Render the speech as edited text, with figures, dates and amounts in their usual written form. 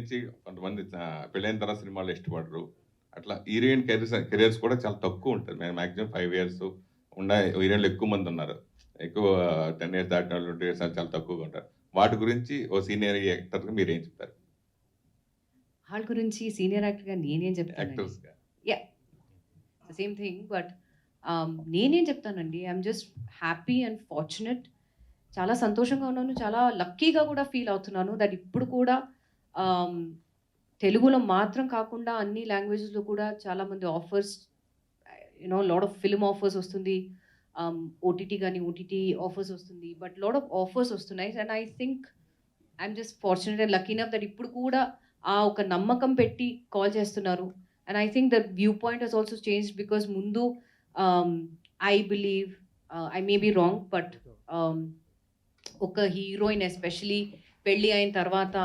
గురించి కొంతమంది పెళ్ళైన తర్వాత సినిమాలు ఇష్టపడరు. అట్లా హీరోయిన్ కెరియర్స్ కూడా చాలా తక్కువ ఉంటది. మాక్సిమం 5 ఇయర్స్ ఉన్న హీరోయిన్‌లు ఎక్కువ మంది ఉన్నారు. ఎక్కువ 10 ఇయర్స్ దాటినోళ్ళు, 20 ఇయర్స్ చాలా తక్కువగా ఉంటారు. వాటి గురించి ఓ సీనియర్ యాక్టర్‌గా మీరేం చెప్తారు? వాళ్ళ గురించి సీనియర్ యాక్టర్‌గా నేనేం చెప్తానండి. యాక్టర్స్‌గా. యాహ్! సేమ్ థింగ్ బట్ నేనేం చెప్తానండి. I'm just happy and fortunate. చాలా సంతోషంగా ఉన్నాను. చాలా లక్కీగా కూడా ఫీల్ అవుతున్నాను దట్ ఇప్పుడు కూడా ఆహ్, తెలుగులో మాత్రం కాకుండా అన్ని లాంగ్వేజెస్‌లో కూడా చాలామంది offers lot of film offers వస్తుంది. ఓటీటీ గాని, ఓటీటీ ఆఫర్స్ వస్తుంది. బట్ లాట్ ఆఫ్ ఆఫర్స్ వస్తున్నాయి. And I think I'm just fortunate and lucky enough that ఇప్పుడు కూడా ఆ ఒక నమ్మకం పెట్టి కాల్ చేస్తున్నారు. And I think the view point has also changed because ముందు ఆహ్, I believe I may be wrong but ఒక హీరోయిన్ ఎస్పెషల్లీ పెళ్లి అయిన తర్వాత